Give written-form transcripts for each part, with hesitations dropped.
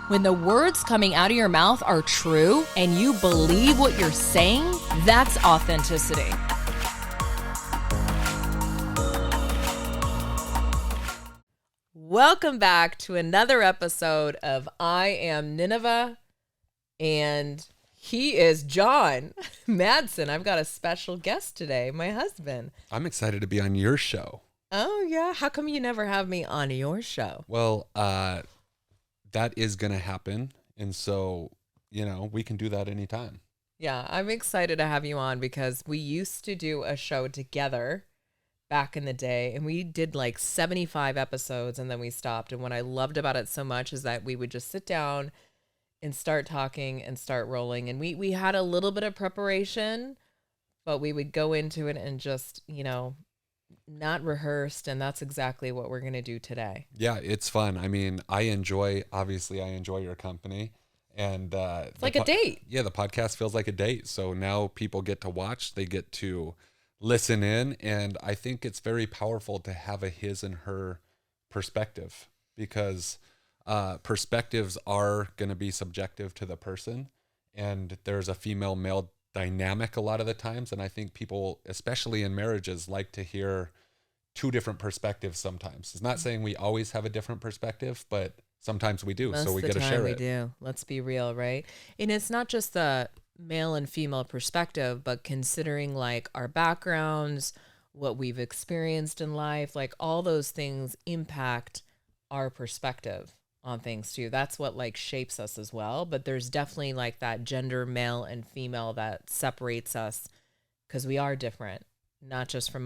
When the words coming out of your mouth are true and you believe what you're saying, that's authenticity. Welcome back to another episode of I Am Nineveh, and he is John Madsen. I've got a special guest today, my husband. I'm excited to be on your show. Oh, yeah? How come you never have me on your show? Well, that is going to happen. And so, we can do that anytime. Yeah, I'm excited to have you on because we used to do a show together back in the day, and we did like 75 episodes, and then we stopped. And what I loved about it so much is that we would just sit down and start talking and start rolling. And we had a little bit of preparation, but we would go into it and just, not rehearsed. And that's exactly what we're going to do today. Yeah, it's fun. I mean, I enjoy your company. And it's like a date. Yeah, the podcast feels like a date. So now people get to watch, they get to listen in. And I think it's very powerful to have a his and her perspective, because perspectives are going to be subjective to the person. And there's a female-male dynamic a lot of the times. And I think people, especially in marriages, like to hear two different perspectives sometimes. It's not saying we always have a different perspective, but sometimes we do. So we get to share it. We do. Let's be real, right? And it's not just the male and female perspective, but considering like our backgrounds, what we've experienced in life, like all those things impact our perspective on things too. That's what like shapes us as well. But there's definitely like that gender, male and female, that separates us because we are different, not just from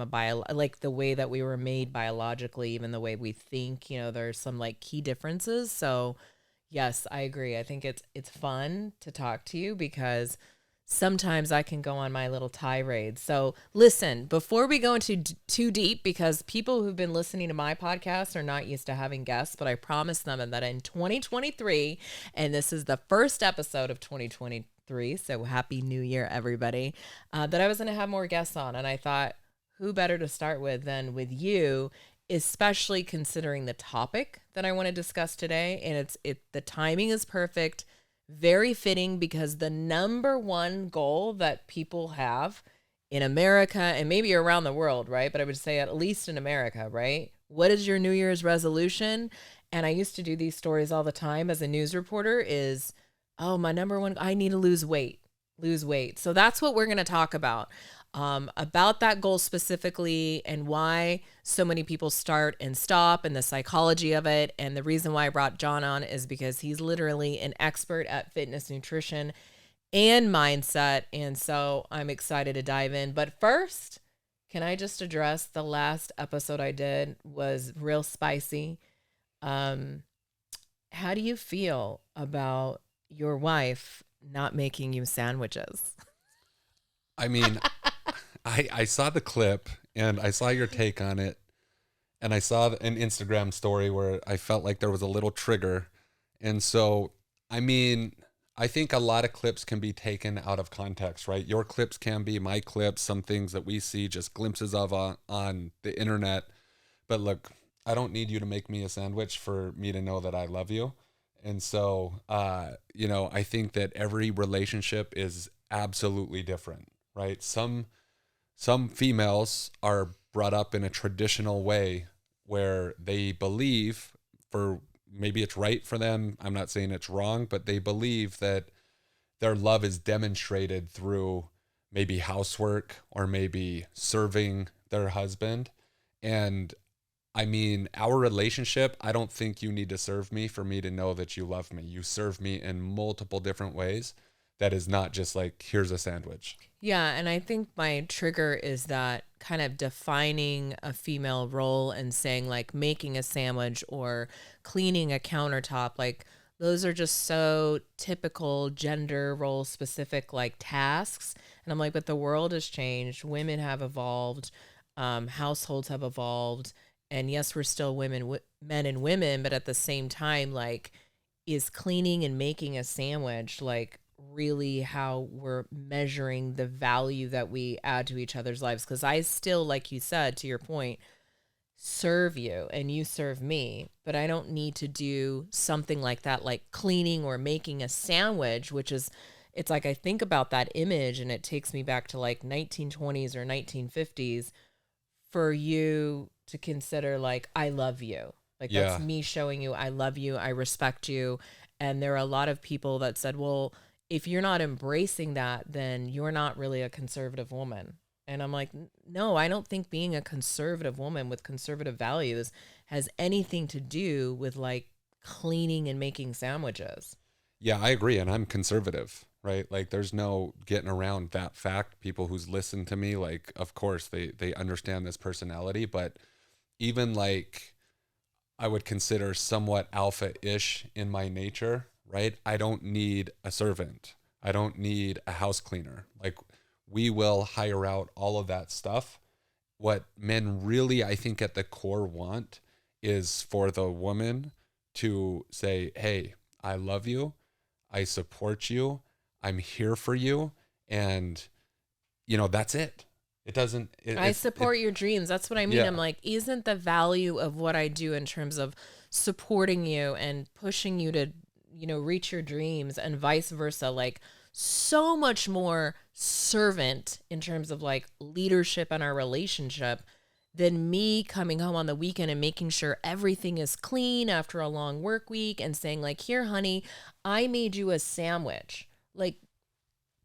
like the way that we were made biologically, even the way we think, there's some like key differences. So yes, I agree. I think it's fun to talk to you because sometimes I can go on my little tirade. So listen, before we go into too deep, because people who've been listening to my podcast are not used to having guests, but I promised them that in 2023, and this is the first episode of 2023, so happy new year, everybody, that I was going to have more guests on. And I thought, who better to start with than with you, especially considering the topic that I want to discuss today. And the timing is perfect. Very fitting, because the number one goal that people have in America and maybe around the world, right? But I would say at least in America, right? What is your New Year's resolution? And I used to do these stories all the time as a news reporter is, oh, my number one, I need to lose weight. So that's what we're going to talk about that goal specifically, and why so many people start and stop, and the psychology of it. And the reason why I brought John on is because he's literally an expert at fitness, nutrition, and mindset. And so I'm excited to dive in. But first, can I just address the last episode I did was real spicy. How do you feel about your wife not making you sandwiches? I mean, I saw the clip and I saw your take on it, and I saw an Instagram story where I felt like there was a little trigger. And so, I mean, I think a lot of clips can be taken out of context, right? Your clips can be, my clips, some things that we see just glimpses of on the internet. But look, I don't need you to make me a sandwich for me to know that I love you. And so, I think that every relationship is absolutely different, right? Some females are brought up in a traditional way where they believe, for maybe it's right for them, I'm not saying it's wrong, but they believe that their love is demonstrated through maybe housework or maybe serving their husband. And I mean, our relationship, I don't think you need to serve me for me to know that you love me. You serve me in multiple different ways. That is not just like, here's a sandwich. Yeah, and I think my trigger is that kind of defining a female role and saying like making a sandwich or cleaning a countertop, like those are just so typical gender role specific like tasks. And I'm like, but the world has changed. Women have evolved. Households have evolved. And yes, we're still men and women, but at the same time, like, is cleaning and making a sandwich like really how we're measuring the value that we add to each other's lives? Because I still, like you said, to your point, serve you and you serve me, but I don't need to do something like that, like cleaning or making a sandwich, which is, it's like I think about that image and it takes me back to like 1920s or 1950s for you to consider like, I love you. Like that's Yeah. me showing you I love you, I respect you. And there are a lot of people that said, well, if you're not embracing that, then you're not really a conservative woman. And I'm like, no, I don't think being a conservative woman with conservative values has anything to do with like cleaning and making sandwiches. Yeah, I agree. And I'm conservative, right? Like there's no getting around that fact. People who's listened to me, like, of course they understand this personality, but even like I would consider somewhat alpha-ish in my nature, right? I don't need a servant. I don't need a house cleaner. Like we will hire out all of that stuff. What men really, I think, at the core want is for the woman to say, hey, I love you. I support you. I'm here for you. And, that's it. It doesn't, I support your dreams. That's what I mean. I'm yeah, like, isn't the value of what I do in terms of supporting you and pushing you to, reach your dreams and vice versa, like so much more servant in terms of like leadership in our relationship than me coming home on the weekend and making sure everything is clean after a long work week and saying like, here, honey, I made you a sandwich. Like,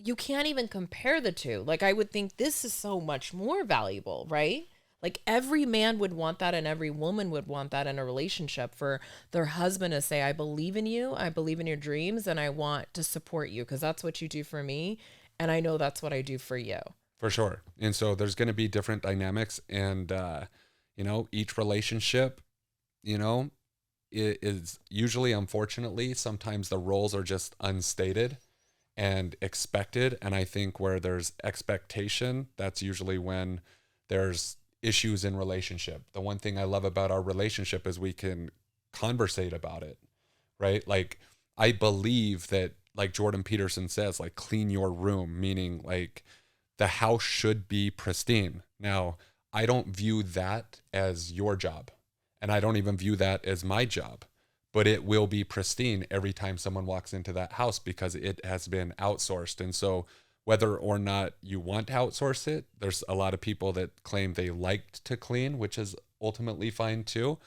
you can't even compare the two. Like, I would think this is so much more valuable, right? Like, every man would want that, and every woman would want that in a relationship for their husband to say, I believe in you, I believe in your dreams, and I want to support you because that's what you do for me. And I know that's what I do for you. for sure. And so there's going to be different dynamics. And, each relationship, you know, is usually, unfortunately, sometimes the roles are just unstated and expected. And I think where there's expectation, that's usually when there's issues in relationship. The one thing I love about our relationship is we can conversate about it, right? Like I believe that, like Jordan Peterson says, like clean your room, meaning like the house should be pristine. Now, I don't view that as your job, and I don't even view that as my job, but it will be pristine every time someone walks into that house because it has been outsourced. And so, whether or not you want to outsource it, there's a lot of people that claim they liked to clean, which is ultimately fine too.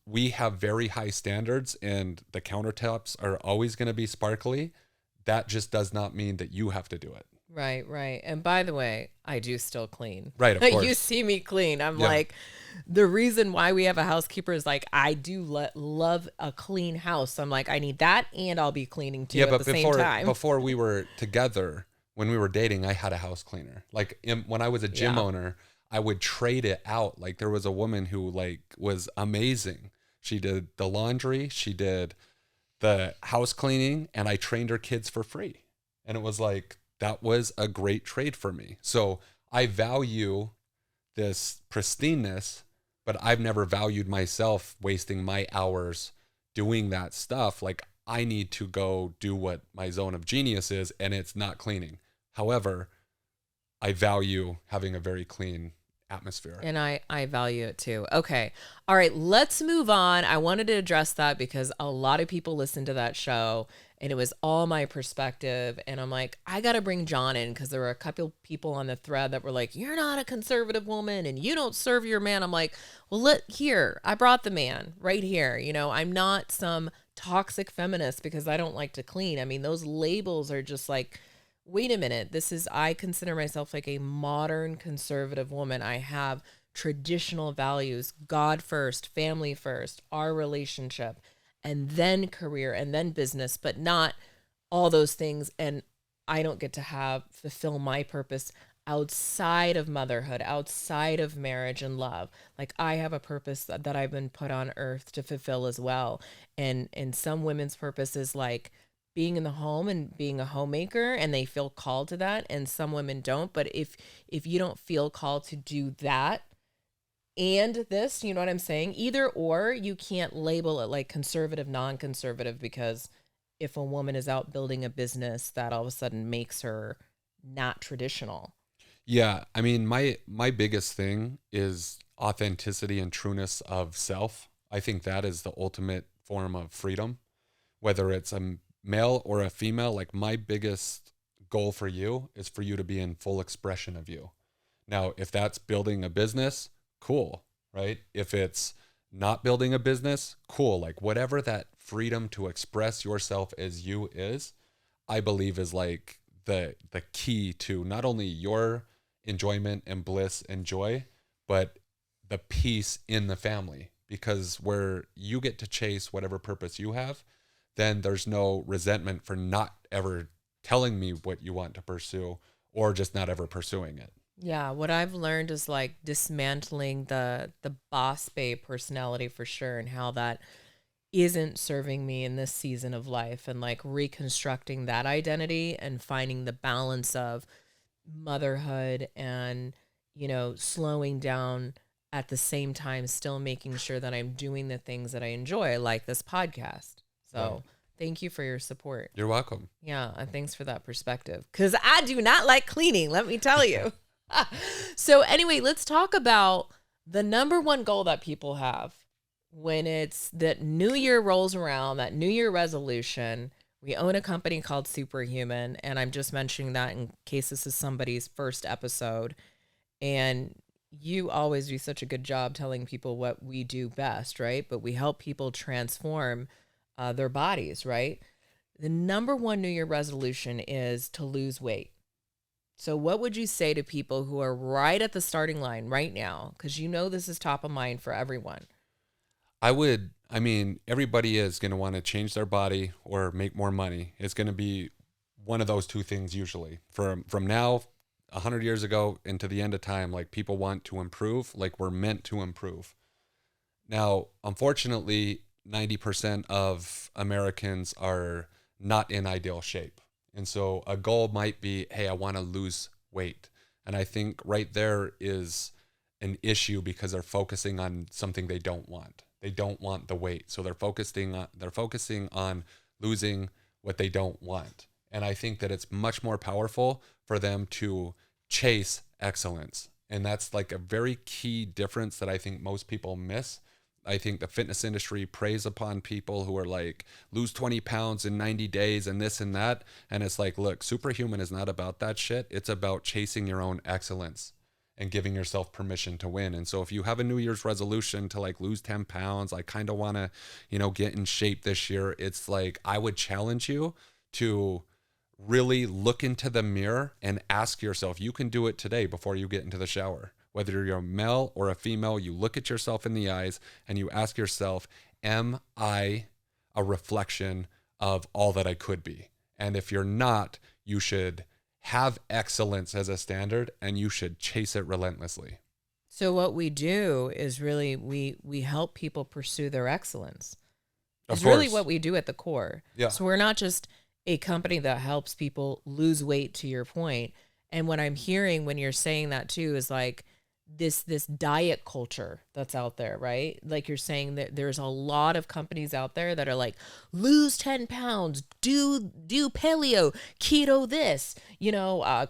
We have very high standards and the countertops are always going to be sparkly. That just does not mean that you have to do it. Right, right. And by the way, I do still clean. Right, of You course. see me clean. I'm Yeah. like, the reason why we have a housekeeper is like, I do love a clean house. I'm like, I need that and I'll be cleaning too Yeah, at but the same before time. before we were together, when we were dating, I had a house cleaner. Like when I was a gym Yeah. owner, I would trade it out. Like there was a woman who like was amazing. She did the laundry, she did the house cleaning, and I trained her kids for free. And it was like that was a great trade for me. So I value this pristineness, but I've never valued myself wasting my hours doing that stuff. Like I need to go do what my zone of genius is, and it's not cleaning. However, I value having a very clean atmosphere. And I value it too. Okay. All right, let's move on. I wanted to address that because a lot of people listened to that show and it was all my perspective. And I'm like, I got to bring John in because there were a couple people on the thread that were like, you're not a conservative woman and you don't serve your man. I'm like, well, here, I brought the man right here. I'm not some toxic feminist because I don't like to clean. I mean, those labels are just like, wait a minute, I consider myself like a modern conservative woman. I have traditional values, God first, family first, our relationship, and then career and then business, but not all those things. And I don't get to fulfill my purpose outside of motherhood, outside of marriage and love. Like I have a purpose that I've been put on earth to fulfill as well. And some women's purpose is like being in the home and being a homemaker, and they feel called to that, and some women don't. But if you don't feel called to do that and this, you know what I'm saying, either or, you can't label it like conservative, non-conservative, because if a woman is out building a business, that all of a sudden makes her not traditional. Yeah, I mean, my biggest thing is authenticity and trueness of self. I think that is the ultimate form of freedom, whether it's a male or a female. Like, my biggest goal for you is for you to be in full expression of you. Now, if that's building a business, cool, right? If it's not building a business, cool. Like, whatever that freedom to express yourself as you is, I believe is like the key to not only your enjoyment and bliss and joy, but the peace in the family. Because where you get to chase whatever purpose you have, then there's no resentment for not ever telling me what you want to pursue, or just not ever pursuing it. Yeah, what I've learned is like dismantling the Bos-Babe personality for sure, and how that isn't serving me in this season of life, and like reconstructing that identity and finding the balance of motherhood and, slowing down at the same time, still making sure that I'm doing the things that I enjoy, like this podcast. So Right. thank you for your support. You're welcome. Yeah, and thanks for that perspective. Because I do not like cleaning, let me tell you. So anyway, let's talk about the number one goal that people have when it's that New Year rolls around, that New Year resolution. We own a company called Superhuman, and I'm just mentioning that in case this is somebody's first episode. And you always do such a good job telling people what we do best, right? But we help people transform their bodies, right? The number one New Year resolution is to lose weight. So what would you say to people who are right at the starting line right now? Because this is top of mind for everyone. Everybody is going to want to change their body or make more money. It's going to be one of those two things usually. From now, 100 years ago, into the end of time, like, people want to improve, like we're meant to improve. Now, unfortunately, 90% of Americans are not in ideal shape. And so a goal might be, hey, I want to lose weight. And I think right there is an issue, because they're focusing on something they don't want. They don't want the weight. So they're focusing on losing what they don't want. And I think that it's much more powerful for them to chase excellence. And that's like a very key difference that I think most people miss. I think the fitness industry preys upon people who are like, lose 20 pounds in 90 days and this and that. And it's like, look, Superhuman is not about that shit. It's about chasing your own excellence and giving yourself permission to win. And so if you have a New Year's resolution to like lose 10 pounds, I kind of want to, get in shape this year. It's like, I would challenge you to really look into the mirror and ask yourself, you can do it today before you get into the shower. Whether you're a male or a female, you look at yourself in the eyes and you ask yourself, am I a reflection of all that I could be? And if you're not, you should have excellence as a standard and you should chase it relentlessly. So what we do is really we help people pursue their excellence. It's really what we do at the core. Yeah. So we're not just a company that helps people lose weight, to your point. And what I'm hearing when you're saying that too is like this diet culture that's out there, right? Like you're saying that there's a lot of companies out there that are like, lose 10 pounds, do paleo, keto this,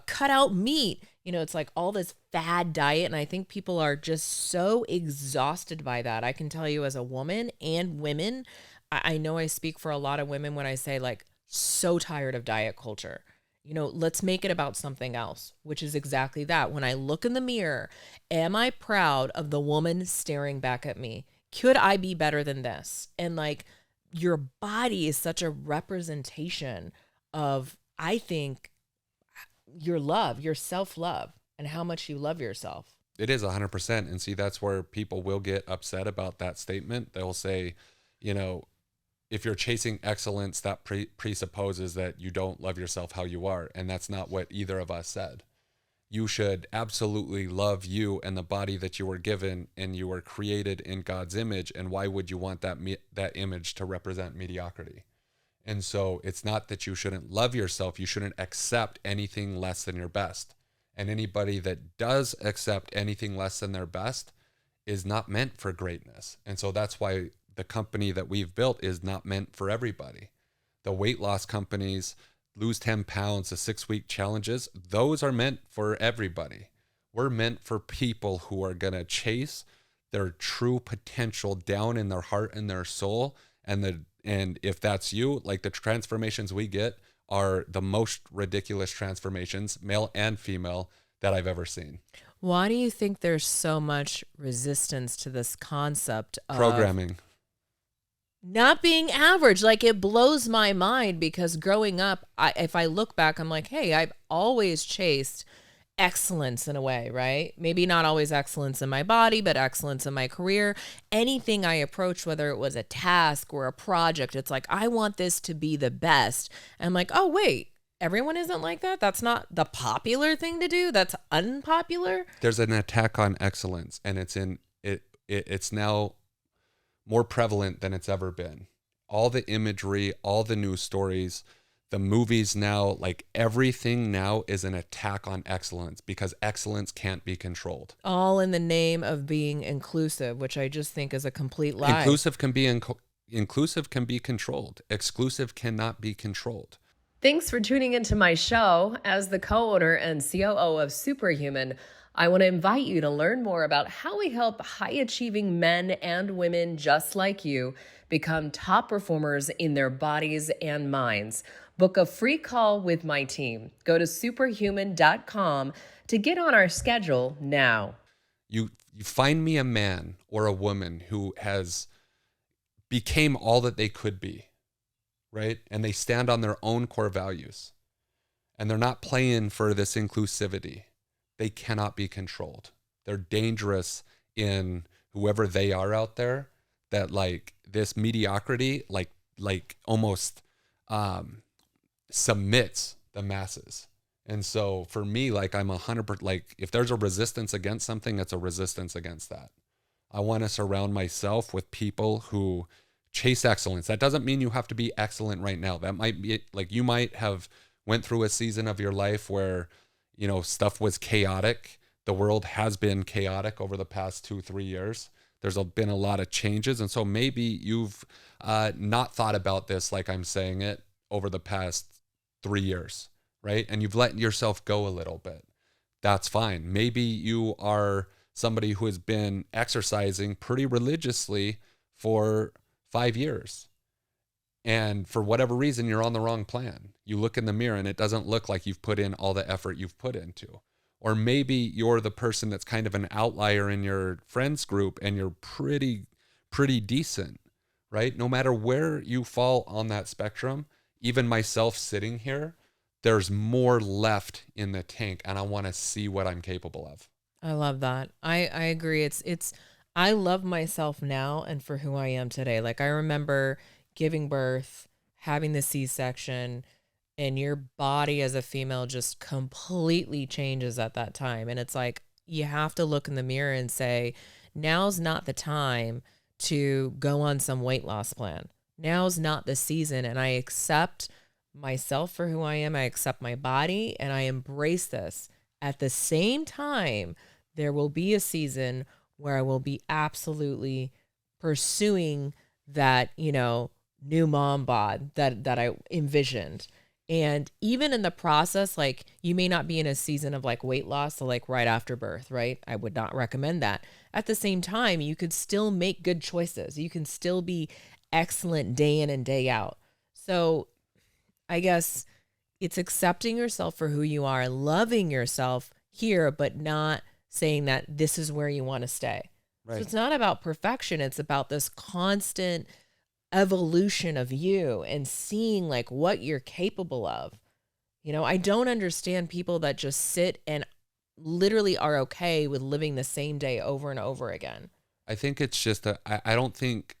cut out meat. It's like all this fad diet. And I think people are just so exhausted by that. I can tell you, as a woman and women, I know I speak for a lot of women when I say, like, so tired of diet culture. Let's make it about something else, which is exactly that. When I look in the mirror, am I proud of the woman staring back at me? Could I be better than this? And like, your body is such a representation of, I think, your love, your self-love, and how much you love yourself. It is 100%. And see, that's where people will get upset about that statement. They'll say, if you're chasing excellence, that presupposes that you don't love yourself how you are. And that's not what either of us said. You should absolutely love you and the body that you were given, and you were created in God's image. And why would you want that image to represent mediocrity? And so it's not that you shouldn't love yourself. You shouldn't accept anything less than your best. And anybody that does accept anything less than their best is not meant for greatness. And so that's why the company that we've built is not meant for everybody. The weight loss companies, lose 10 pounds, the 6-week challenges, those are meant for everybody. We're meant for people who are going to chase their true potential down in their heart and their soul. And if that's you, like the transformations we get are the most ridiculous transformations, male and female, that I've ever seen. Why do you think there's so much resistance to this concept of Programming. not being average? Like, it blows my mind because growing up, if I look back, I'm like, hey, I've always chased excellence in a way, right? Maybe not always excellence in my body, but excellence in my career. Anything I approached, whether it was a task or a project, it's like, I want this to be the best. And I'm like, oh, wait, everyone isn't like that. That's not the popular thing to do. That's unpopular. There's an attack on excellence, and it's now more prevalent than it's ever been. All the imagery, all the news stories, the movies now, like everything now is an attack on excellence because excellence can't be controlled. All in the name of being inclusive, which I just think is a complete lie. Inclusive can be controlled. Exclusive cannot be controlled. Thanks for tuning into my show. As the co-owner and COO of Superhuman, I want to invite you to learn more about how we help high-achieving men and women just like you become top performers in their bodies and minds. Book a free call with my team. Go to superhuman.com to get on our schedule now. You find me a man or a woman who has became all that they could be, right? And they stand on their own core values. And they're not playing for this inclusivity. They cannot be controlled. They're dangerous in whoever they are out there, that like this mediocrity, like almost submits the masses. And so for me, like I'm 100%, like if there's a resistance against something, it's a resistance against that. I want to surround myself with people who chase excellence. That doesn't mean you have to be excellent right now. That might be like, you might have went through a season of your life where, you know, stuff was chaotic. The world has been chaotic over the past 2-3 years. There's been a lot of changes. And so maybe you've not thought about this like I'm saying it over the past 3 years, right? And you've let yourself go a little bit. That's fine. Maybe you are somebody who has been exercising pretty religiously for 5 years. And for whatever reason, you're on the wrong plan. You look in the mirror and it doesn't look like you've put in all the effort you've put into. Or maybe you're the person that's kind of an outlier in your friends group and you're pretty decent, right? No matter where you fall on that spectrum, even myself sitting here, there's more left in the tank and I want to see what I'm capable of. I love that. I agree. It's I love myself now and for who I am today. Like, I remember giving birth, having the C-section, and your body as a female just completely changes at that time. And it's like, you have to look in the mirror and say, now's not the time to go on some weight loss plan. Now's not the season. And I accept myself for who I am. I accept my body and I embrace this. At the same time, there will be a season where I will be absolutely pursuing that, you know, new mom bod that I envisioned. And even in the process, like, you may not be in a season of like weight loss, so like right after birth, right? I would not recommend that. At the same time, you could still make good choices. You can still be excellent day in and day out. So I guess it's accepting yourself for who you are, loving yourself here, but not saying that this is where you want to stay. Right. So it's not about perfection. It's about this constant evolution of you and seeing like what you're capable of. You know, I don't understand people that just sit and literally are okay with living the same day over and over again. I think it's just I don't think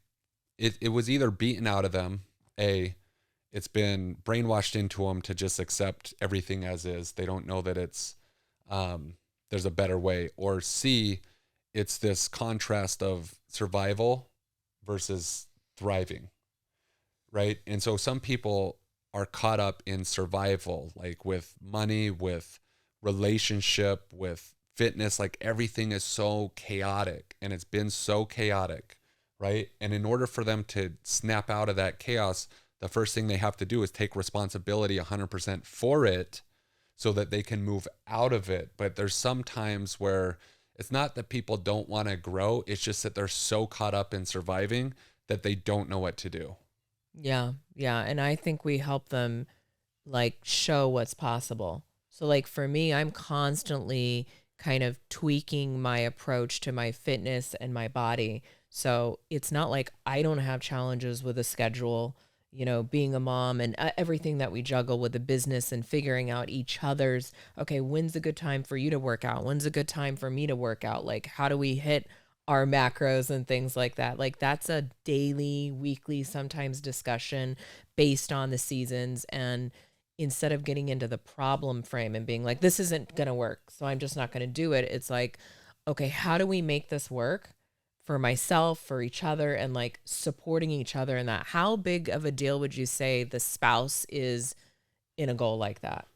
it was either beaten out of them. It's been brainwashed into them to just accept everything as is. They don't know that it's, there's a better way. Or C, it's this contrast of survival versus thriving, right? And so some people are caught up in survival, like with money, with relationship, with fitness, like everything is so chaotic and it's been so chaotic, right? And in order for them to snap out of that chaos, the first thing they have to do is take responsibility 100% for it so that they can move out of it. But there's some times where, It's not that people don't want to grow. It's just that they're so caught up in surviving that they don't know what to do. Yeah. Yeah. And I think we help them like show what's possible. So like for me, I'm constantly kind of tweaking my approach to my fitness and my body. So it's not like I don't have challenges with a schedule, being a mom and everything that we juggle with the business and figuring out each other's, okay, when's a good time for you to work out? When's a good time for me to work out? Like, how do we hit our macros and things like that? Like, that's a daily, weekly, sometimes discussion based on the seasons. And instead of getting into the problem frame and being like, this isn't going to work, so I'm just not going to do it. It's like, okay, how do we make this work for myself, for each other, and like supporting each other in that? How big of a deal would you say the spouse is in a goal like that?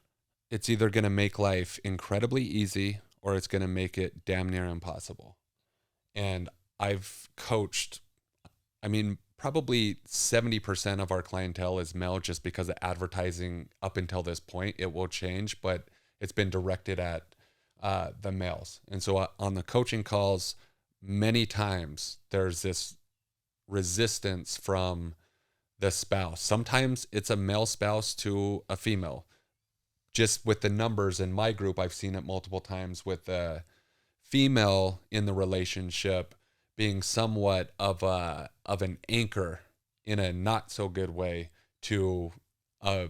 It's either going to make life incredibly easy or it's going to make it damn near impossible. And I've coached, I mean, probably 70% of our clientele is male just because of advertising up until this point. It will change, but it's been directed at the males. And so on the coaching calls, many times there's this resistance from the spouse. Sometimes it's a male spouse to a female. Just with the numbers in my group, I've seen it multiple times with the female in the relationship being somewhat of an anchor in a not so good way to a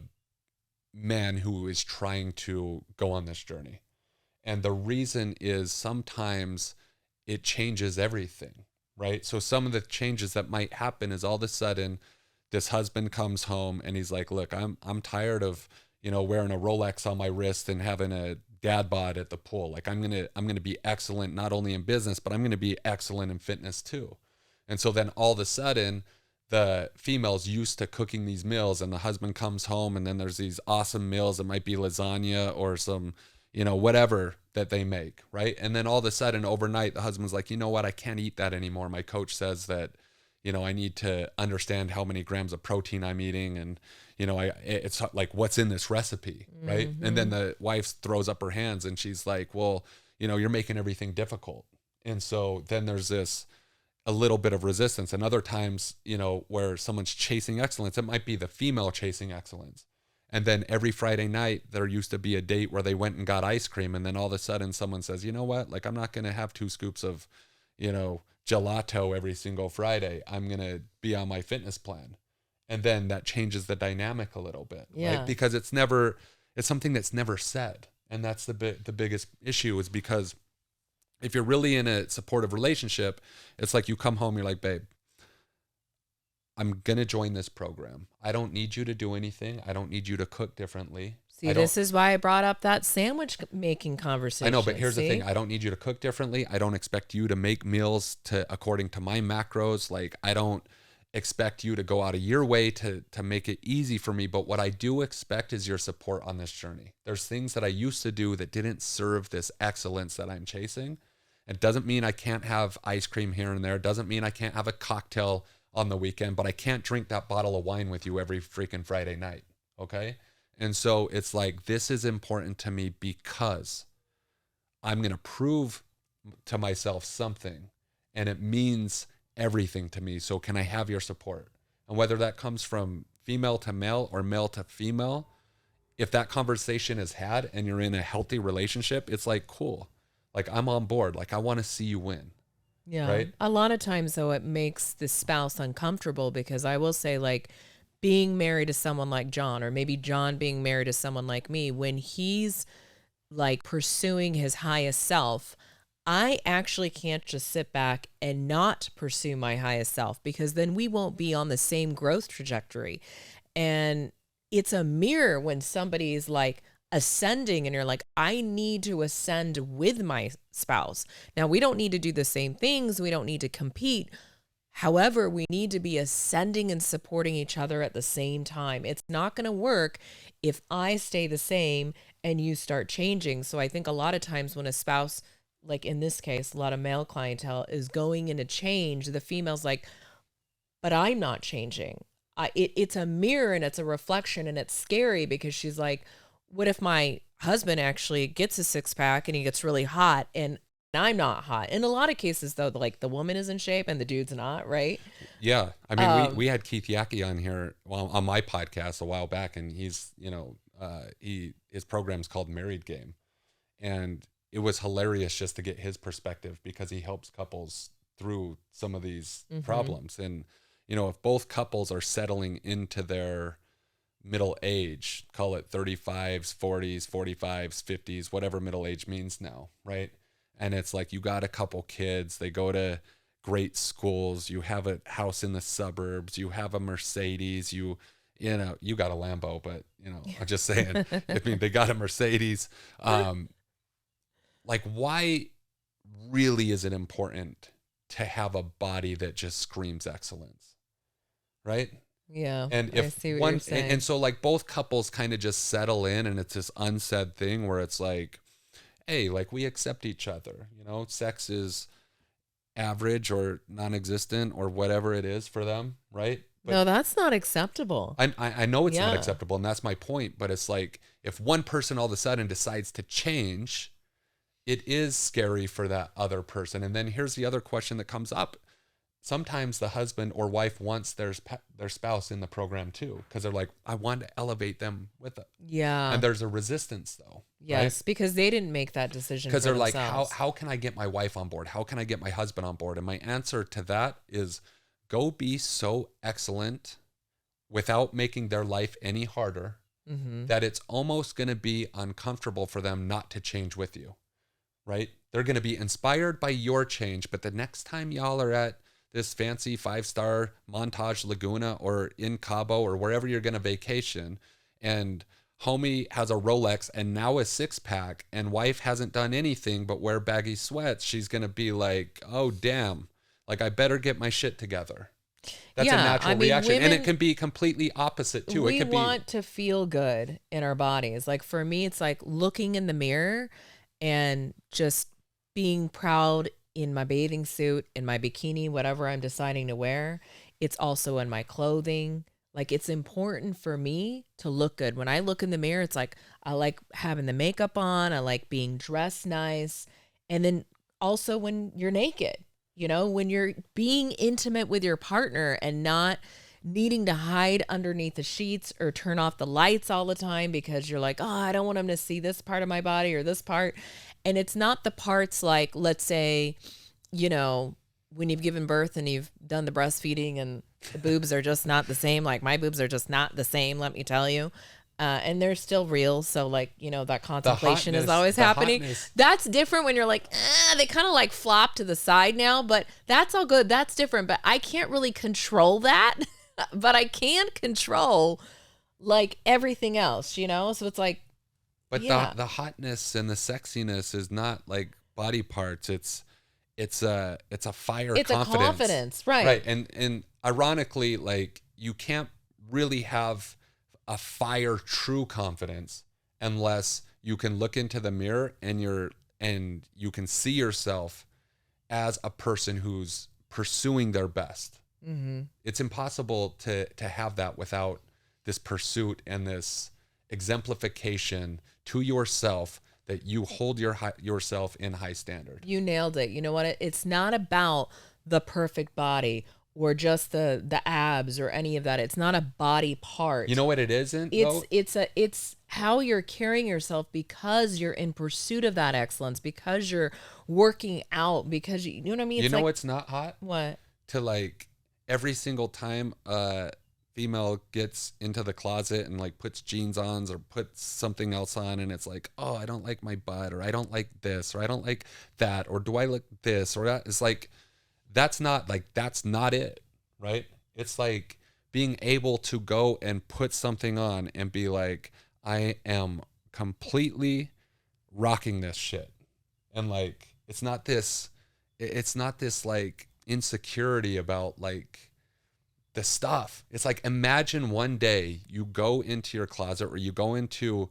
man who is trying to go on this journey. And the reason is sometimes it changes everything, right? So some of the changes that might happen is all of a sudden this husband comes home and he's like, look, I'm tired of, wearing a Rolex on my wrist and having a dad bod at the pool. Like I'm going to be excellent, not only in business, but I'm going to be excellent in fitness too. And so then all of a sudden the female's used to cooking these meals and the husband comes home and then there's these awesome meals. It might be lasagna or some, whatever that they make. Right. And then all of a sudden overnight, the husband's like, you know what? I can't eat that anymore. My coach says that, I need to understand how many grams of protein I'm eating. And, it's like, what's in this recipe? Right. Mm-hmm. And then the wife throws up her hands and she's like, well, you're making everything difficult. And so then there's a little bit of resistance. And other times, where someone's chasing excellence, it might be the female chasing excellence. And then every Friday night, there used to be a date where they went and got ice cream. And then all of a sudden someone says, you know what, like, I'm not going to have 2 scoops of, gelato every single Friday. I'm going to be on my fitness plan. And then that changes the dynamic a little bit, right? Because it's something that's never said. And that's the biggest issue, is because if you're really in a supportive relationship, it's like you come home, you're like, babe, I'm going to join this program. I don't need you to do anything. I don't need you to cook differently. See, this is why I brought up that sandwich making conversation. I know, but here's the thing. I don't need you to cook differently. I don't expect you to make meals according to my macros. Like, I don't expect you to go out of your way to make it easy for me. But what I do expect is your support on this journey. There's things that I used to do that didn't serve this excellence that I'm chasing. It doesn't mean I can't have ice cream here and there. It doesn't mean I can't have a cocktail on the weekend, but I can't drink that bottle of wine with you every freaking Friday night. Okay. And so it's like, this is important to me because I'm going to prove to myself something, and it means everything to me. So can I have your support? And whether that comes from female to male or male to female, if that conversation is had and you're in a healthy relationship, it's like, cool. Like, I'm on board. Like, I want to see you win. Yeah. Right? A lot of times, though, it makes the spouse uncomfortable, because I will say, like, being married to someone like John, or maybe John being married to someone like me, when he's like pursuing his highest self, I actually can't just sit back and not pursue my highest self, because then we won't be on the same growth trajectory. And it's a mirror when somebody's like ascending and you're like, I need to ascend with my spouse. Now, we don't need to do the same things. We don't need to compete. However, we need to be ascending and supporting each other at the same time. It's not going to work if I stay the same and you start changing. So I think a lot of times when a spouse, like in this case, a lot of male clientele is going into change, the female's like, but I'm not changing. It's a mirror and it's a reflection, and it's scary, because she's like, what if my husband actually gets a 6-pack and he gets really hot and I'm not hot. In a lot of cases, though, like the woman is in shape and the dude's not, right? Yeah. I mean, we had Keith Yackey on here on my podcast a while back, and he's, his program's called Married Game. And it was hilarious just to get his perspective because he helps couples through some of these problems. And, if both couples are settling into their middle age, call it 35s, 40s, 45s, 50s, whatever middle age means now, right? And it's like you got a couple kids, they go to great schools, you have a house in the suburbs, you have a Mercedes, you got a Lambo, but I'm just saying, I mean, they got a Mercedes. Like, why really is it important to have a body that just screams excellence, right? Yeah. And I if see what one, you're saying. and so like both couples kind of just settle in, and it's this unsaid thing where it's like, hey, like we accept each other, sex is average or non-existent or whatever it is for them, right? But no, that's not acceptable. I know it's not Yeah. acceptable, and that's my point. But it's like if one person all of a sudden decides to change, it is scary for that other person. And then here's the other question that comes up. Sometimes the husband or wife wants their spouse in the program too, because they're like, I want to elevate them with it. Yeah. And there's a resistance though. Yes, right? because they didn't make that decision. Because they're like, themselves. how can I get my wife on board? How can I get my husband on board? And my answer to that is go be so excellent without making their life any harder that it's almost going to be uncomfortable for them not to change with you, right? They're going to be inspired by your change, but the next time y'all are at this fancy 5-star Montage Laguna or in Cabo or wherever you're going to vacation, and homie has a Rolex and now a 6-pack, and wife hasn't done anything but wear baggy sweats, she's going to be like, oh, damn, like I better get my shit together. That's a natural reaction. And it can be completely opposite too. We it could want to feel good in our bodies. Like for me, it's like looking in the mirror and just being proud in my bathing suit, in my bikini, whatever I'm deciding to wear. It's also in my clothing. Like it's important for me to look good. When I look in the mirror, it's like I like having the makeup on. I like being dressed nice. And then also when you're naked, when you're being intimate with your partner and not needing to hide underneath the sheets or turn off the lights all the time because you're like, oh, I don't want them to see this part of my body or this part. And it's not the parts like, let's say, when you've given birth and you've done the breastfeeding and the boobs are just not the same. Like my boobs are just not the same, let me tell you. And they're still real. So like, that contemplation is always happening. Hotness. That's different when you're like, they kind of like flop to the side now, but that's all good. That's different. But I can't really control that, but I can control like everything else, So it's like, but the hotness and the sexiness is not like body parts. It's a fire. It's confidence. a confidence, right? Right, and ironically, like you can't really have a fire true confidence unless you can look into the mirror and you can see yourself as a person who's pursuing their best. It's impossible to have that without this pursuit and this exemplification to yourself that you hold yourself in high standard. You nailed it. You know what? It's not about the perfect body or just the abs or any of that. It's not a body part. You know what it isn't? It's how you're carrying yourself because you're in pursuit of that excellence, because you're working out, because you know what I mean? You know what's not hot? What? To like every single time a female gets into the closet and like puts jeans on or puts something else on, and it's like, oh, I don't like my butt, or I don't like this, or I don't like that, or do I look this or that? It's like that's not it, right? It's like being able to go and put something on and be like, I am completely rocking this shit. And like it's not this like insecurity about like the stuff. It's like, imagine one day you go into your closet or you go into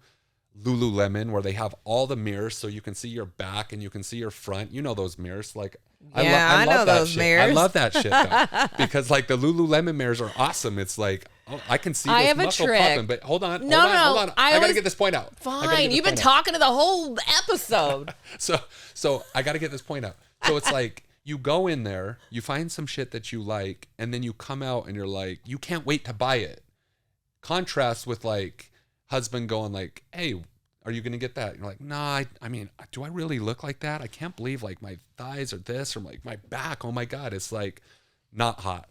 Lululemon where they have all the mirrors so you can see your back and you can see your front. You know those mirrors. Like Yeah, I know love that those shit. mares. I love that shit though. Because like the Lululemon mares are awesome. It's like, oh, I can see this muscle popping, but hold on. No. I gotta get this point out. Fine, you've been talking to the whole episode. So I gotta get this point out. So it's like you go in there, you find some shit that you like, and then you come out and you're like, you can't wait to buy it. Contrast with like husband going like, hey, are you going to get that? You're like, nah, I mean, do I really look like that? I can't believe like my thighs are this or like my back. Oh my God. It's like not hot.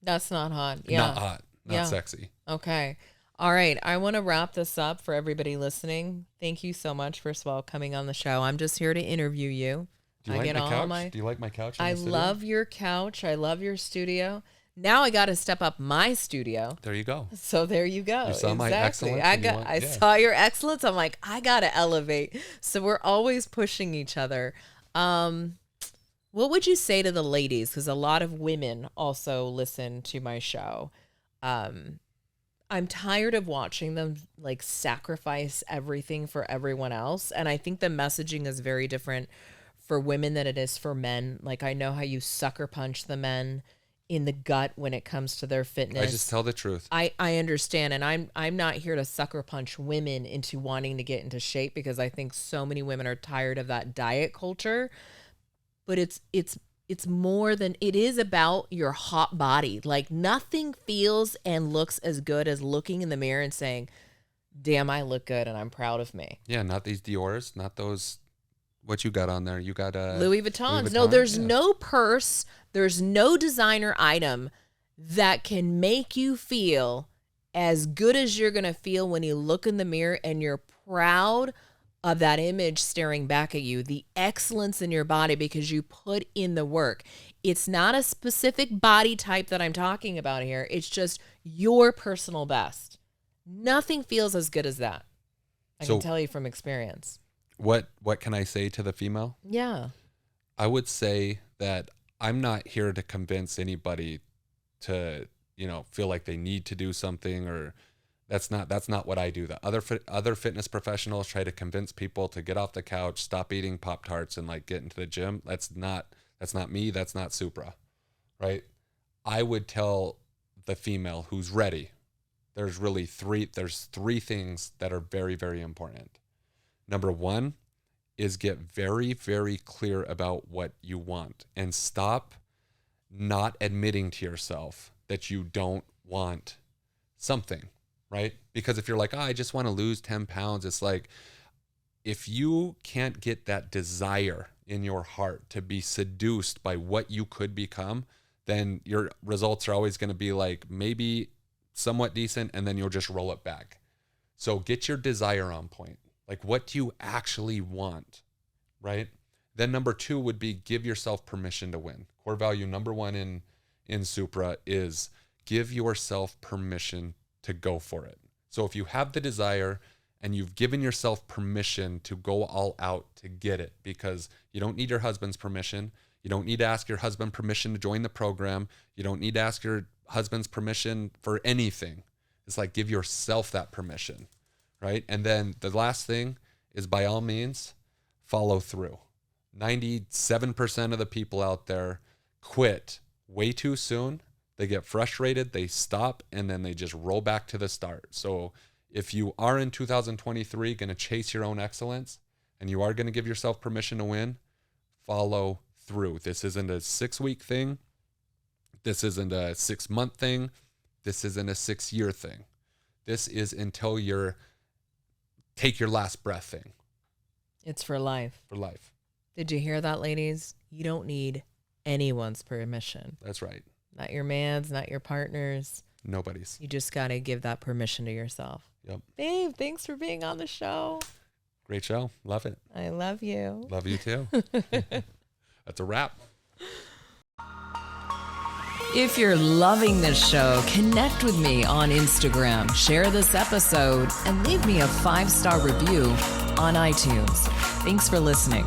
That's not hot. Yeah. Not hot. Not sexy. Okay. All right. I want to wrap this up for everybody listening. Thank you so much, first of all, coming on the show. I'm just here to interview you. Do you like my couch? Do you like my couch? I love your couch. I love your studio. Now I got to step up my studio. There you go. So there you go. You saw my excellence. I saw your excellence. I'm like, I got to elevate. So we're always pushing each other. What would you say to the ladies? Because a lot of women also listen to my show. I'm tired of watching them like sacrifice everything for everyone else. And I think the messaging is very different for women than it is for men. Like I know how you sucker punch the men in the gut when it comes to their fitness. I just tell the truth. I understand. And I'm not here to sucker punch women into wanting to get into shape, because I think so many women are tired of that diet culture. But it's more than, it is about your hot body. Like nothing feels and looks as good as looking in the mirror and saying, damn, I look good and I'm proud of me. Yeah, not these Dior's, not those, what you got on there? You got Louis Vuittons. No, there's no purse. There's no designer item that can make you feel as good as you're going to feel when you look in the mirror and you're proud of that image staring back at you, the excellence in your body because you put in the work. It's not a specific body type that I'm talking about here. It's just your personal best. Nothing feels as good as that. I can tell you from experience. What can I say to the female? Yeah. I would say that I'm not here to convince anybody to, feel like they need to do something, or that's not what I do. The other fitness professionals try to convince people to get off the couch, stop eating Pop-Tarts and like get into the gym. That's not me. That's not Supra, right? I would tell the female who's ready, there's three things that are very, very important. Number one is get very, very clear about what you want and stop not admitting to yourself that you don't want something, right? Because if you're like, I just want to lose 10 pounds, it's like, if you can't get that desire in your heart to be seduced by what you could become, then your results are always going to be like maybe somewhat decent, and then you'll just roll it back. So get your desire on point. Like, what do you actually want, right? Then number two would be give yourself permission to win. Core value number one in Supra is give yourself permission to go for it. So if you have the desire and you've given yourself permission to go all out to get it, because you don't need your husband's permission. You don't need to ask your husband permission to join the program. You don't need to ask your husband's permission for anything. It's like, give yourself that permission. Right? And then the last thing is, by all means, follow through. 97% of the people out there quit way too soon. They get frustrated, they stop, and then they just roll back to the start. So if you are in 2023 going to chase your own excellence and you are going to give yourself permission to win, follow through. This isn't a 6-week thing. This isn't a 6-month thing. This isn't a 6-year thing. This is until you're take your last breath thing. It's for life. For life. Did you hear that, ladies? You don't need anyone's permission. That's right. Not your man's, not your partner's. Nobody's. You just got to give that permission to yourself. Yep. Babe, thanks for being on the show. Great show. Love it. I love you. Love you too. That's a wrap. If you're loving this show, connect with me on Instagram, share this episode, and leave me a 5-star review on iTunes. Thanks for listening.